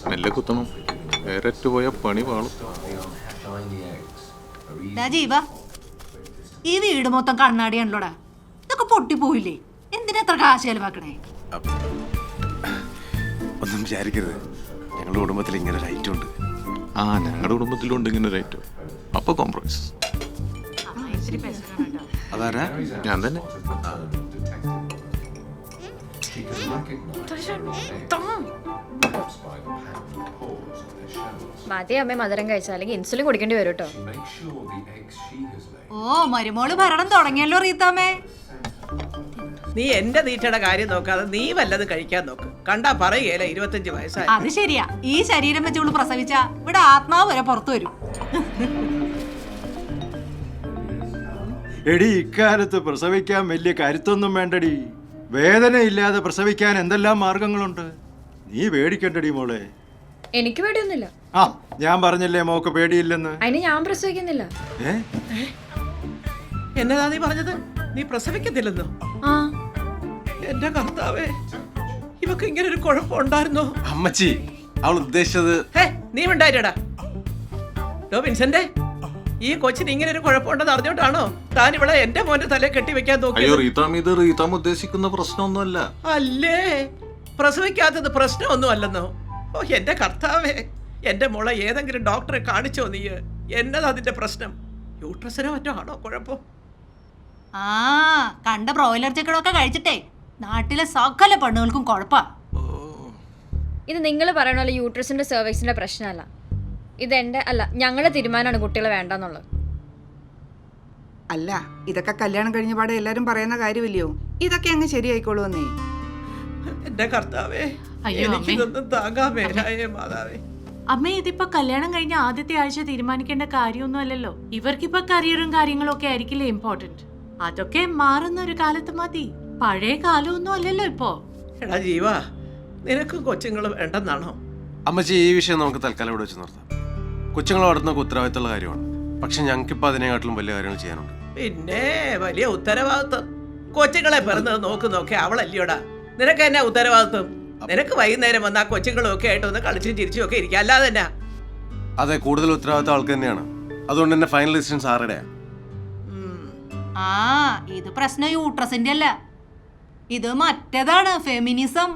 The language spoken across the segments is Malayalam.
മെല്ലെ കുത്തണം, വേറെറ്റ് പോയ പണി പാളും. ജീവ, ഈ വീട് മൊത്തം കണ്ണാടിയാണല്ലോടാ, ഇതൊക്കെ പൊട്ടിപ്പോയില്ലേ? എന്തിനാ എത്ര കാശ് ചെലവാക്കണേ? ഒന്നും വിചാരിക്കരുത്, ഞങ്ങളുടെ കുടുംബത്തിൽ ഇങ്ങനെ ഒരു ഐറ്റം ഉണ്ട്. ആ, ഞങ്ങളുടെ കുടുംബത്തിലുണ്ട് ഇങ്ങനെ ഒരു ഐറ്റം. അപ്പൊ കോംപ്രമൈസ്. അതാരാ? ഞാൻ തന്നെ. മതി അമ്മ, മധുരം കഴിച്ചാൽ അല്ലെങ്കിൽ ഇൻസുലിൻ കുടിക്കേണ്ടി വരും കേട്ടോ. ഓ, മരുമോള് ഭരണം തുടങ്ങിയല്ലോ റീത്താമ്മേ. നീ എന്റെ നീറ്റയുടെ കാര്യം നോക്കാതെ നീ വല്ലതും കഴിക്കാൻ നോക്ക്. കണ്ടാ പറയുകയല്ല 25 വയസ്സായി. അത് ശരിയാ, ഈ ശരീരം വെച്ചുകൊണ്ട് പ്രസവിച്ച ഇവിടെ ആത്മാവ് വരെ പുറത്തു വരും. എടി, ഇക്കാലത്ത് പ്രസവിക്കാൻ വലിയ കരുത്തൊന്നും വേണ്ടടി. വേദനയില്ലാതെ പ്രസവിക്കാൻ എന്തെല്ലാം മാർഗങ്ങളുണ്ട്. നീ പേടിക്കണ്ടടി മോളെ. എനിക്ക് പേടിയൊന്നുമില്ല. ആ, ഞാൻ പറഞ്ഞില്ലേ മോക്ക് പേടിയില്ലെന്ന്. അതിന് ഞാൻ പ്രസവിക്കുന്നില്ല. എന്നതാ നീ പറഞ്ഞത്? നീ പ്രസവിക്കത്തില്ലെന്നോ? ആ, എന്റെ കർത്താവേ, ഇവക്ക് ഇങ്ങനെ ഒരു കുഴപ്പമുണ്ടായിരുന്നോ? അമ്മച്ചി, അവൾ ഉദ്ദേശിച്ചത്. നീ ഉണ്ടായിരടാ. വിൻസെന്റെ, ഈ കൊച്ചിന് ഇങ്ങനെ ഒരു കുഴപ്പമുണ്ടെന്ന് അറിഞ്ഞോണ്ടാണോ താൻ ഇവിടെ എന്റെ മോന്റെ തലയെ കെട്ടിവെക്കാൻ നോക്കി? അയ്യോ റീതാം, ഇത് റീതാം ഉദ്ദേശിക്കുന്ന പ്രശ്നമൊന്നുമല്ല. അല്ലേ, പ്രസവിക്കാത്തത് പ്രശ്നമൊന്നും അല്ലെന്നോ? ഓ എന്റെ കർത്താവേ, എന്റെ മോളെ ഏതെങ്കിലും ഡോക്ടറെ കാണിച്ചോ നീ? എന്നതാ അതിന്റെ പ്രശ്നം? യൂട്രസിനോ മറ്റോ ആണോ കുഴപ്പം? ആ, കണ്ട ബ്രോയിലർ ചിക്കനൊക്കെ കഴിച്ചിട്ടേ നാട്ടിലെ സകല പെണ്ണുകൾക്കും കുഴപ്പാ. ഇത് നിങ്ങൾ പറയണ പോലെ യൂട്രസിന്റെ സെർവിക്സിന്റെ പ്രശ്നമല്ല. ഇതെന്റെ അല്ല, ഞങ്ങളുടെ തീരുമാനമാണ് കുട്ടികളെ വേണ്ടെന്നുള്ളത്. അല്ല, ഇതൊക്കെ കല്യാണം കഴിഞ്ഞ പാടെ എല്ലാരും പറയുന്ന കാര്യമില്ലയോ? ഇതൊക്കെ അങ്ങ് ശരിയായിക്കോളൂന്നേ. എന്റെ കർത്താവേ, എനിക്കിതൊന്നും താങ്ങാൻ മേലായേ മാതാവേ. അമ്മ, ഇതിപ്പോ കല്യാണം കഴിഞ്ഞ ആദ്യത്തെ ആഴ്ച തീരുമാനിക്കേണ്ട കാര്യമൊന്നും അല്ലല്ലോ. ഇവർക്കിപ്പോ കരിയറും കാര്യങ്ങളും ഒക്കെ ആയിരിക്കില്ലേ ഇമ്പോർട്ടന്റ്. അതൊക്കെ മാറുന്ന ഒരു കാലത്ത് മതി. പഴയ കാലമൊന്നും അല്ലല്ലോ ഇപ്പോ. എടാ ജീവാ, നിനക്കും കൊച്ചുങ്ങളും വേണ്ടെന്നാണോ? അമ്മച്ചി, ഈ വിഷയം നമുക്ക് തൽക്കാലം ഇവിടെ വെച്ച് നിർത്താം. കൊച്ചുങ്ങളെ വളർത്തുന്ന ഉത്തരവാദിത്തമുള്ള കാര്യമാണ്. പക്ഷെ ഞങ്ങൾക്കിപ്പോ അതിനെക്കാട്ടിലും വലിയ കാര്യങ്ങൾ ചെയ്യാനുണ്ട്. പിന്നെ വലിയ ഉത്തരവാദിത്വം? കൊച്ചുങ്ങളെ പിറന്നത് നോക്കി അവളല്ലയോടാ. നിനക്ക് എന്നാ ഉത്തരവാദിത്വം? നിനക്ക് വൈകുന്നേരം വന്ന് ആ കൊച്ചുങ്ങളും ഒക്കെ ആയിട്ട് ഒന്ന് കളിച്ചും ചിരിച്ചും ഒക്കെ ഇരിക്കുക, അല്ലാതെ തന്നെ. അതെ, കൂടുതൽ ഉത്തരവാദിത്തം ആൾക്ക് തന്നെയാണ്. അതുകൊണ്ട് തന്നെ ഫൈനൽ ഡിസിഷൻസ് ആരുടെയാ? ആ, ഇത് പ്രശ്നം യൂട്രസിന്റെ അല്ല, ഇത് മറ്റേതാണ്, ഫെമിനിസം.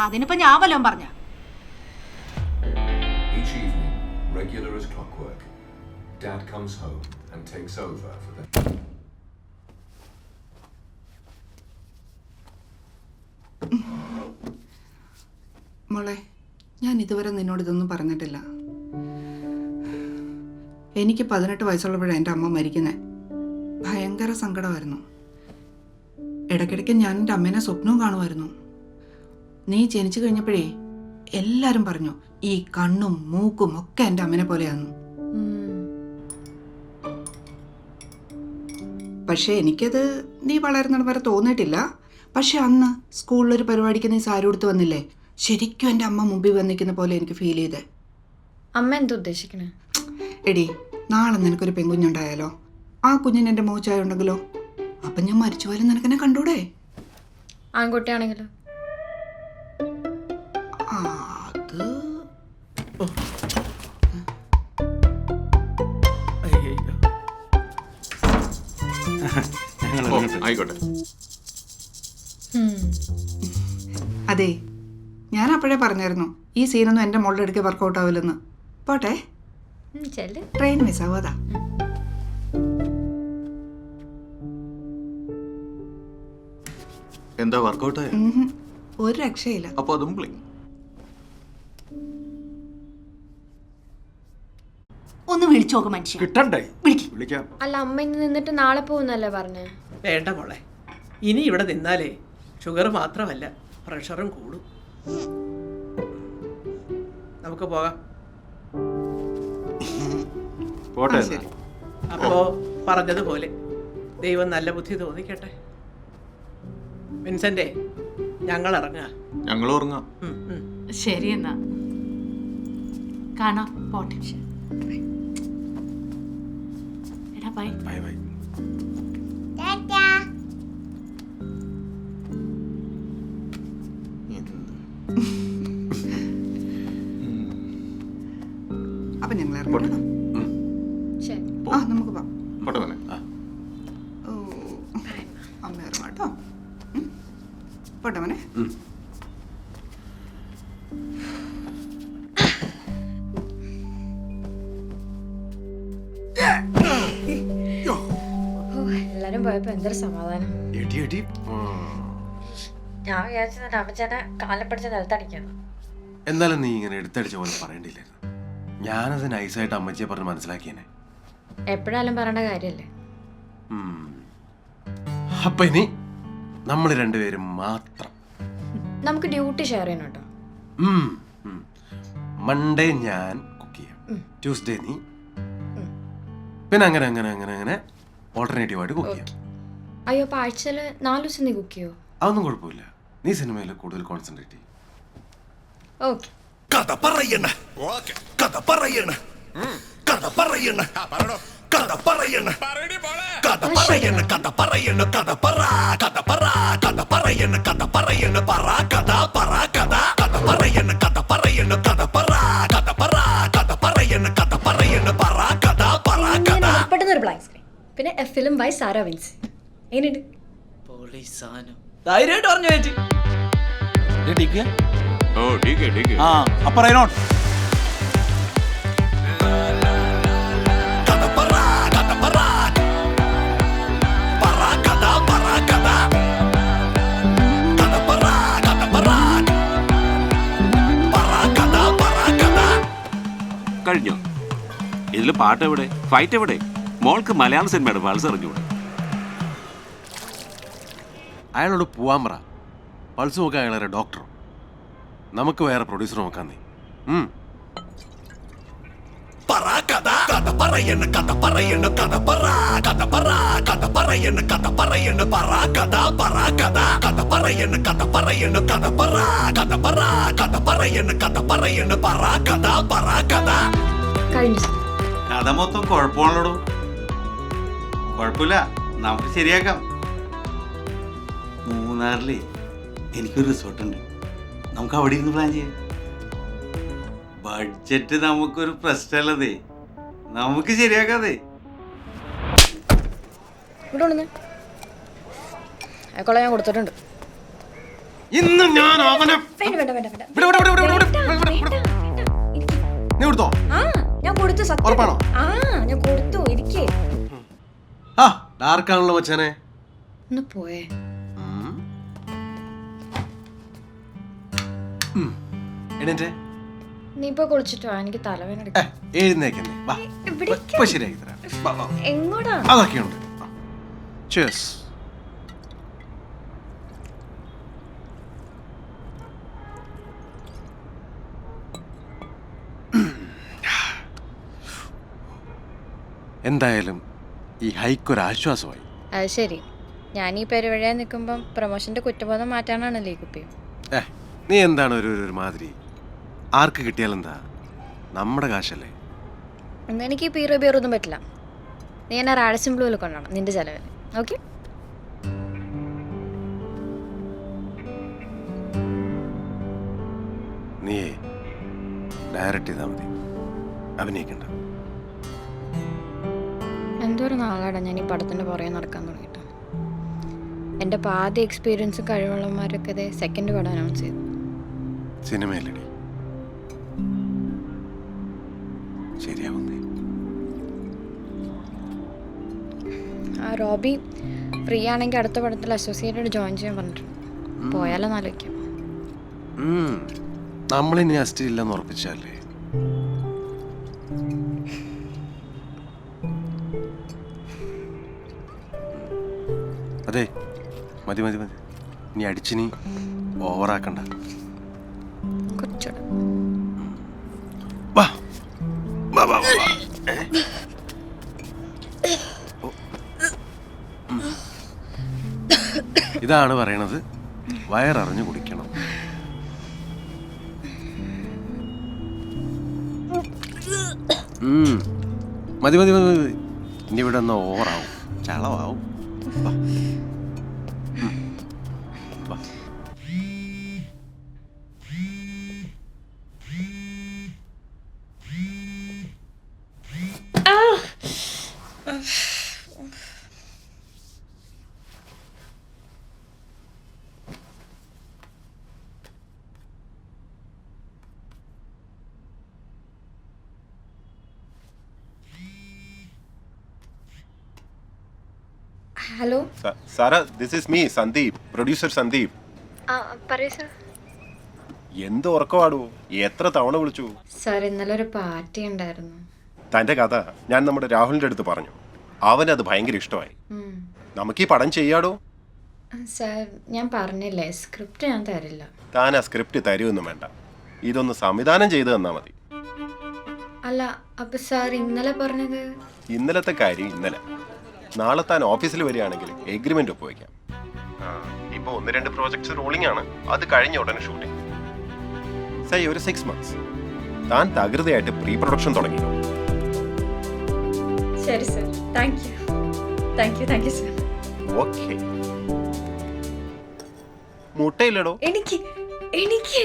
അതിനിപ്പോ ഞാൻ വല്ലതും പറഞ്ഞ? Each evening, regular as clockwork, Dad comes home and takes over for the... മോളെ, ഞാൻ ഇതുവരെ നിന്നോട് ഇതൊന്നും പറഞ്ഞിട്ടില്ല. എനിക്ക് 18 വയസ്സുള്ളപ്പോഴാണ് എൻ്റെ അമ്മ മരിക്കുന്നത്. ഭയങ്കര സങ്കടമായിരുന്നു. ഇടയ്ക്കിടയ്ക്ക് ഞാൻ എൻ്റെ അമ്മേനെ സ്വപ്നവും കാണുമായിരുന്നു. നീ ജനിച്ചു കഴിഞ്ഞപ്പോഴേ എല്ലാരും പറഞ്ഞു ഈ കണ്ണും മൂക്കും ഒക്കെ എൻ്റെ അമ്മനെ പോലെയായിരുന്നു. പക്ഷെ എനിക്കത് നീ വളരുന്നത് വരെ തോന്നിയിട്ടില്ല. പക്ഷെ അന്ന് സ്കൂളിലൊരു പരിപാടിക്ക് നീ സാരി ഉടുത്ത് വന്നില്ലേ, ശരിക്കും എൻ്റെ അമ്മ മുമ്പിൽ വന്നിരിക്കുന്ന പോലെ എനിക്ക് ഫീൽ ചെയ്തേ. അമ്മ എന്താ ഉദ്ദേശിക്കണേ? എടി, നാളെ നിനക്കൊരു പെൺകുഞ്ഞുണ്ടായാലോ, ആ കുഞ്ഞിന് എൻ്റെ മോച്ചായ ഉണ്ടെങ്കിലോ, അപ്പം ഞാൻ മരിച്ചു പോയാലും നിനക്കെന്നെ കണ്ടൂടെ? ആൺകുട്ടിയാണെങ്കിലോ? അത് ആയിക്കോട്ടെ. അതെ, ഞാൻ അപ്പോഴേ പറഞ്ഞായിരുന്നു ഈ സീനൊന്നും എൻ്റെ മോളുടെ അടുക്ക് വർക്കൗട്ട് ആവില്ലെന്ന്. പോട്ടെ, ട്രെയിൻ മിസ്സാവും. അതാ എന്താ വർക്കൗട്ട് ആയ? ഒരു രക്ഷയില്ല. അപ്പൊ അതും ബ്ലിങ്. ഒന്ന് വിളിച്ചു നോക്ക് മനുഷ്യ. കിട്ടണ്ടേ? വിളിക്കാം. അല്ല, അമ്മ ഇന്ന് നിന്നിട്ട് നാളെ പോകുന്നല്ലേ പറഞ്ഞേ? വേണ്ട മോളെ, ഇനി ഇവിടെ നിന്നാലേ ഷുഗർ മാത്രമല്ല പ്രഷറും കൂടും. നമുക്ക് പോകാം. പോട്ടെ. അപ്പോ പറഞ്ഞതുപോലെ ദൈവം നല്ല ബുദ്ധി തോന്നിക്കട്ടെ. വിൻസെന്റെ, ഞങ്ങൾ ഇറങ്ങാം. ഞങ്ങൾ ഉറങ്ങാം. ശരി, എന്നാ കാണാം. പോട്ടെ. ബൈ. Bye bye. അപ്പൊ ഞങ്ങൾ ഇറങ്ങണം. ശരി. ആ നമുക്ക് പോവാം. പോട്ടെ മോനെ. ഓ അമ്മ ഇറങ്ങാം കേട്ടോ. പോട്ടെ മോനെ. എല്ലാരും പോയപ്പോ എന്തൊരു സമാധാനം. എടി എടി. ഞാൻ വിചാരിച്ചത് അമ്മച്ചേനെ കാലം പിടിച്ച് നിലത്തടിക്കാണ്. എന്നാലും നീ ഇങ്ങനെ എടുത്തടിച്ച പോലെ പറയണ്ടില്ലായിരുന്നു. ഞാനത് നൈസായിട്ട് അമ്മച്ചിയെ പറഞ്ഞ് മനസ്സിലാക്കിയേനെ. എപ്പോഴാലും പറയേണ്ട കാര്യല്ലേ. അപ്പൊ ഇനി നമ്മൾ രണ്ടുപേരും മാത്രം. നമുക്ക് ഡ്യൂട്ടി ഷെയർ ചെയ്യണം കേട്ടോ. മൺഡേ ഞാൻ കുക്ക് ചെയ്യാം, ട്യൂസ്ഡേ നീ, പിന്നെ അങ്ങനെ അങ്ങനെ അങ്ങനെ അങ്ങനെ ഓൾട്ടർനേറ്റീവ് ആയിട്ട് കുക്ക് ചെയ്യാം. അയ്യോ അപ്പൊ ആഴ്ചയിൽ 4 ദിവസം നീ കുക്ക് ചെയ്യോ? അതൊന്നും കുഴപ്പമില്ല. നീ സിനിമയിൽ കൂടുതൽ കോൺസെൻട്രേറ്റ് ചെയ്യും. ഓക്കെ. കഥ പറയണ കഥ പറയണ കഥ പറയണ കഥ പറയണ കഥ പറയണ കഥ പറയണ കഥ പറ കഥ പറ കഥ പറയണ കഥ പറയണ പറ കഥ പറ കഥ കഥ പറയണ കഥ പറയണ കഥ പറ കഥ പറ കഥ പറയണ കഥ പറയണ പറ കഥ പറ കഥ. പെട്ടെന്നൊരു ബ്ലാങ്ക് സ്ക്രീൻ. പിന്നെ എ ഫിലിം ബൈ സാര വിൻസ്. എങ്ങനെയുണ്ട്? ധൈര്യമായിട്ട് പറഞ്ഞു ചേച്ചി. ഓ ടീക്ക് ടീക്ക്. കഥ പറ കഥ പറ പറ കഥ പറ കഥ കഥ പറ കഥ പറ പറ കഥ പറ കഥ. കഴിഞ്ഞോ? ഇതിൽ പാട്ട് എവിടെ, ഫൈറ്റ് എവിടെ? മോൾക്ക് മലയാള സിനിമയുടെ പൾസ് അറിഞ്ഞൂടെ? അയാളോട് പോവാൻ പറ. പൾസ് നോക്കാൻ അയാളെ ഡോക്ടറോ? നമുക്ക് വേറെ പ്രൊഡ്യൂസർ നോക്കാൻ നീ. പറ കഥ കഥ പറയണ കഥ പറയണ കഥ പറ കഥ പറ കഥ പറയണ കഥ പറയണ പറ കഥ പറ കഥ കഥ പറയണ കഥ പറയണ കഥ പറ കഥ പറ കഥ പറയണ കഥ പറയണ പറ കഥ പറ കഥ. കഴിഞ്ഞു. കഥ മൊത്തം കുഴപ്പമാണല്ലോ. കുഴപ്പമില്ല, നമുക്ക് ശരിയാക്കാം. മൂന്നാറിലേ എനിക്കൊരു റിസോർട്ടുണ്ട്. നമുക്ക് അവിടെ ഇരുന്ന് പ്ലാൻ ചെയ്യാം. ബഡ്ജറ്റ് നമുക്കൊരു പ്രശ്നമല്ലതേ, നമുക്ക് ശരിയാക്കാതെ. ഇവിടെ കൊണ്ടുവന്നേ. അയക്കോളെ ഞാൻ കൊടുത്തിട്ടുണ്ട്. ഇന്ന് ഞാൻ അവനെ വേണ്ട വേണ്ട വേണ്ട വേണ്ട. നീ കൊടുത്തോ? ആ ഞാൻ കൊടുത്തു. സത്യം. ഉറപ്പാണോ? ആ ഞാൻ കൊടുത്തു. ഇരിക്കേ. ആ ഡാർക്കാണല്ലോ മച്ചാനെ. ഒന്ന് പോയേ. എണീറ്റേ. നീ ഇപ്പൊ കുളിച്ചിട്ടോ? എനിക്ക് തലവേദന എടുക്കും. എഴുന്നേക്കല്ലേ, വാ. ഇപ്പൊ ശരിയാക്കി തരാം. വാ, വാ. എങ്ങോട്ടാ? അതൊക്കെയുണ്ട്. Cheers. എന്തായാലും ഈ ഹൈക്കൊരു ആശ്വാസമായി. അത് ശരി. ഞാൻ ഈ പെരുവഴിയായി നിൽക്കുമ്പം പ്രൊമോഷന്റെ കുറ്റബോധം മാറ്റാനാണല്ലേ ഈ കുപ്പി. നീ എന്താണ് ഒരു മാതിരി? ആർക്ക് കിട്ടിയാലെന്താ, നമ്മുടെ കാശല്ലേ. എന്നാ എനിക്ക് ഈ പീറോ ബീറൊന്നും പറ്റില്ല. നീ എന്നെ റാഡസിൻ ബ്ലൂവിൽ കൊണ്ടുപോകണം നിന്റെ ചെലവിന്. ഓക്കെ? നീയേ ഡയറക്റ്റ് ചെയ്താൽ മതി, അഭിനയിക്കണ്ട. എന്തോരു നാളാടാ ഞാൻ ഈ പടത്തിൻ്റെ പുറകെ നടക്കാൻ തുടങ്ങിയിട്ട്. എൻ്റെ പാതി എക്സ്പീരിയൻസും കഴിവുള്ളവന്മാരൊക്കെ ഇതേ സെക്കൻഡ് പടം അനൗൺസ് ചെയ്തു. സിനിമയിലടി ശരിയാവുന്നേ. ആ റോബി ഫ്രീ ആണെങ്കിൽ അടുത്ത പടത്തിൽ അസോസിയേറ്റഡ് ജോയിൻ ചെയ്യാൻ പറഞ്ഞിട്ടുണ്ട്. പോയാലോ ആലോചിക്കാം. നമ്മളിനി അസ്റ്റില്ലെന്ന് ഉറപ്പിച്ചല്ലേ. അതെ, മതി മതി മതി. ഇനി അടിച്ചിനി ഓവറാക്കണ്ട. കുറച്ചുകൂടെ. വാ വാ വാ വാ. ഇതാണ് പറയണത്, വയററിഞ്ഞു കുടിക്കണം. മതി മതി മതി മതി. ഇനി ഇവിടെ ഒന്ന് ഓവറാവും, ചളവാവും. വാ. വാ. Hello Sara, this is me Sandeep, producer Sandeep. പറയൂ സർ. എന്ത് ഉറക്കമാടൂ, എത്ര തവണ വിളിച്ചു? സാർ ഇന്നലെ ഒരു പാർട്ടി ഉണ്ടായിരുന്നു. തൻ്റെ കഥ ഞാൻ നമ്മുടെ രാഹുലിൻ്റെ അടുത്ത് പറഞ്ഞു. അവനത് ഭയങ്കര ഇഷ്ടമായി. നമുക്ക് ഈ പടം ചെയ്യാടോ? സാർ ഞാൻ പറഞ്ഞില്ലേ, സ്ക്രിപ്റ്റ് ഞാൻ തരില്ല. താൻ ആ സ്ക്രിപ്റ്റ് തരുമൊന്നും വേണ്ട, ഇതൊന്ന് സംവിധാനം ചെയ്തു തന്നാൽ മതി. അല്ല അപ്പൊ സാർ ഇന്നലെ പറഞ്ഞത്? ഇന്നലത്തെ കാര്യം ഇന്നലെ. നാളെ താൻ ഓഫീസിൽ വരികയാണെങ്കിൽ എഗ്രിമെന്റ് ഒപ്പുവയ്ക്കാം. ഇപ്പോൾ 1-2 പ്രോജക്ട്സ് റോളിംഗ് ആണ്, അത് കഴിഞ്ഞ ഉടനെ ഷൂട്ടിംഗ്. സൈ ഒരു 6 months താൻ തകൃതിയായിട്ട് പ്രീ പ്രൊഡക്ഷൻ തുടങ്ങിയോ? ശരി sir, thank you sir. Okay. മുട്ടയില്ലടോ? എനിക്ക് എനിക്ക്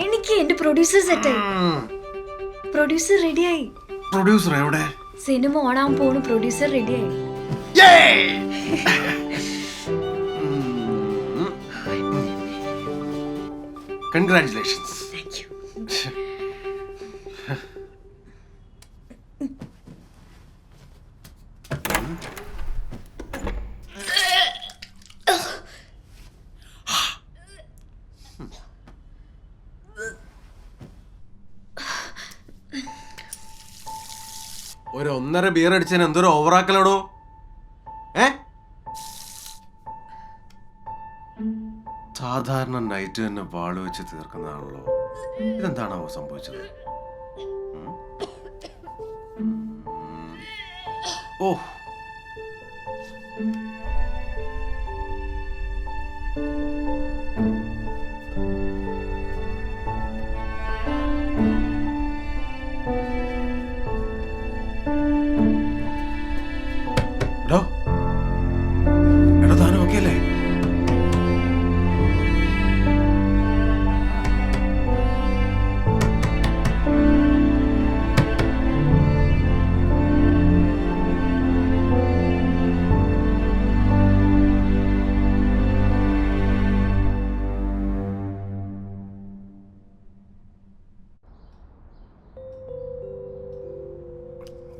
എനിക്ക് എന്റെ പ്രൊഡ്യൂസർ സെറ്റായി. പ്രൊഡ്യൂസർ റെഡിയായി. പ്രൊഡ്യൂസർ എവിടെ? സിനിമ ഓണാൻ പോണു, പ്രൊഡ്യൂസർ റെഡിയായി. കൺഗ്രാറ്റുലേഷൻസ്. Thank you. ഒരു 1.5 ബിയർ അടിച്ചതിന് എന്തൊരു ഓവറാക്കലോടോ. സാധാരണ നൈറ്റ് തന്നെ വാള് വെച്ച് തീർക്കുന്നതാണല്ലോ, ഇതെന്താണാവോ സംഭവിച്ചത്? ഓ, എടോ താനും ഓക്കെ അല്ലേ?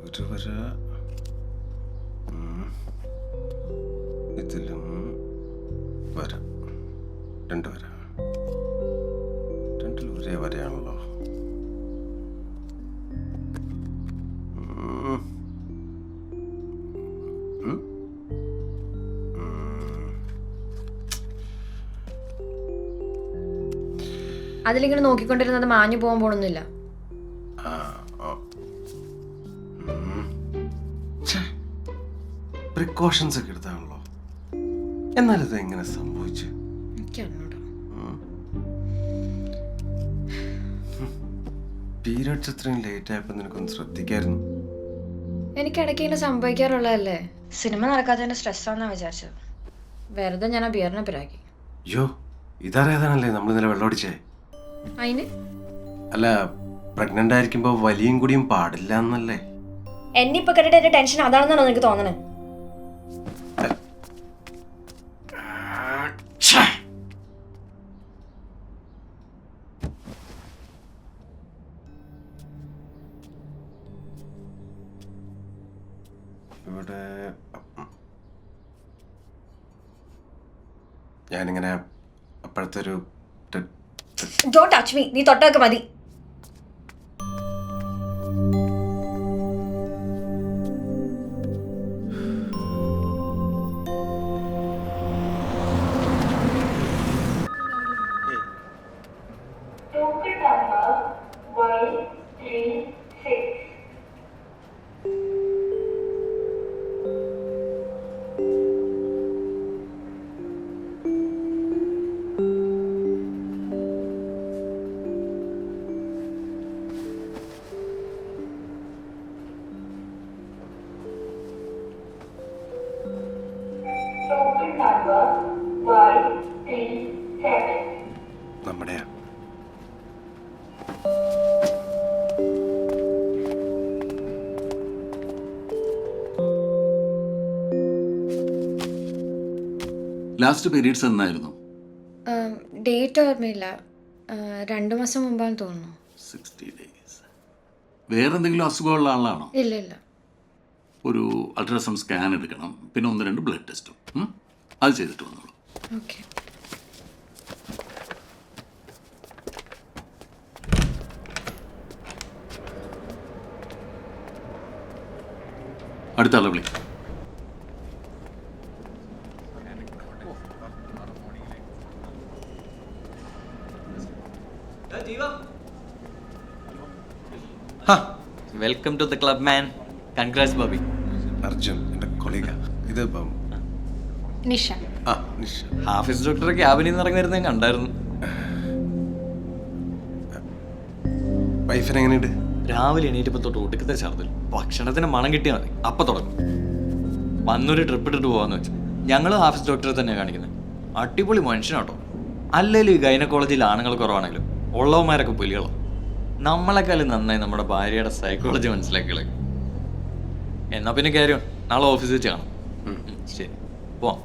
ഒരു വര ഇതിലും വര, 2 വര, 2 ഒരേ വരയാണല്ലോ. അതിലിങ്ങനെ നോക്കിക്കൊണ്ടിരുന്നത് മാഞ്ഞു പോകാൻ പോണൊന്നുമില്ല. പ്രിക്കോഷൻസ് ഒക്കെ എടുത്താണല്ലോ, എന്നാലിത് എങ്ങനെ സംഭവിച്ചു? പീരിയഡ്സ് ഇത്രയും ലേറ്റ് ആയപ്പോ നിനക്കൊന്ന് ശ്രദ്ധിക്കായിരുന്നു. എനിക്കിടയ്ക്ക് ഇങ്ങനെ സംഭവിക്കാറുള്ളതല്ലേ. സിനിമ നടക്കാത്തതിന്റെ സ്ട്രെസ്സാന്നാ വിചാരിച്ചത്. വെറുതെ ഞാൻ ആ ബിയറിനെ പിരാക്കി. അയ്യോ, ഇതറിയാതാണല്ലേ നമ്മൾ ഇന്നലെ വെള്ളമടിച്ചേ. അതിന് അല്ല, പ്രഗ്നന്റ് ആയിരിക്കുമ്പോ വലിയും കൂടിയും പാടില്ല എന്നല്ലേ? എന്നെ ഇപ്പൊ കേട്ടിട്ട് എന്റെ ടെൻഷൻ അതാണെന്നാണോ നിനക്ക് തോന്നണേ? ഇവിടെ ഞാനിങ്ങനെ അപ്പോഴത്തെ ഒരു ഡോണ്ട് ടച്ച് മീ. നീ തൊട്ടൊക്കെ മതി. നമ്മുടെയാ. ലാസ്റ്റ് പീരീഡ്സ് എന്നായിരുന്നു? ഡേറ്റ് ഓർമ്മയില്ല, 2 മാസം മുമ്പാന്ന് തോന്നുന്നു. 60 days. വേറെന്തെങ്കിലും അസുഖമുള്ള ആളാണോ? ഇല്ല ഇല്ല. ഒരു അൾട്രാസൗണ്ട് സ്കാൻ എടുക്കണം, പിന്നെ 1-2 ബ്ലഡ് ടെസ്റ്റും. അത് ചെയ്തിട്ട് വന്നോളൂ. ഓക്കെ. അടുത്ത ആളെ വിളി. Welcome to the club man. Congrats Bobby. Arjun എൻ്റെ കൊളീഗ. ഇത് നിഷ. ഹാഫിസ് ഡോക്ടറെ ക്യാബിനിൽ നിന്ന് ഇറങ്ങി വരുന്നത് ഞാൻ കണ്ടായിരുന്നു. വൈഫിന് എങ്ങനെയുണ്ട്? രാവിലെ എണീറ്റപ്പോൾ തൊട്ട് ഒടുക്കത്തെ ഛർദ്ദിൽ. ഭക്ഷണത്തിന് മണം കിട്ടിയാൽ മതി, അപ്പം തുടങ്ങും. വന്നൊരു ട്രിപ്പ് ഇട്ടിട്ട് പോകാമെന്ന് വെച്ചു. ഞങ്ങൾ ഹാഫിസ് ഡോക്ടറെ തന്നെയാണ് കാണിക്കുന്നത്. അടിപൊളി മനുഷ്യനാട്ടോ. അല്ലെങ്കിൽ ഈ ഗൈനക്കോളജിയിൽ ആണുങ്ങൾ കുറവാണെങ്കിലും ഉള്ളവന്മാരൊക്കെ പുലികളോ. നമ്മളെക്കാളും നന്നായി നമ്മുടെ ഭാര്യയുടെ സൈക്കോളജി മനസ്സിലാക്കികളെ. എന്നാൽ പിന്നെ കാര്യം നാളെ ഓഫീസിൽ വെച്ച് കാണാം. ശരി, പോവാം.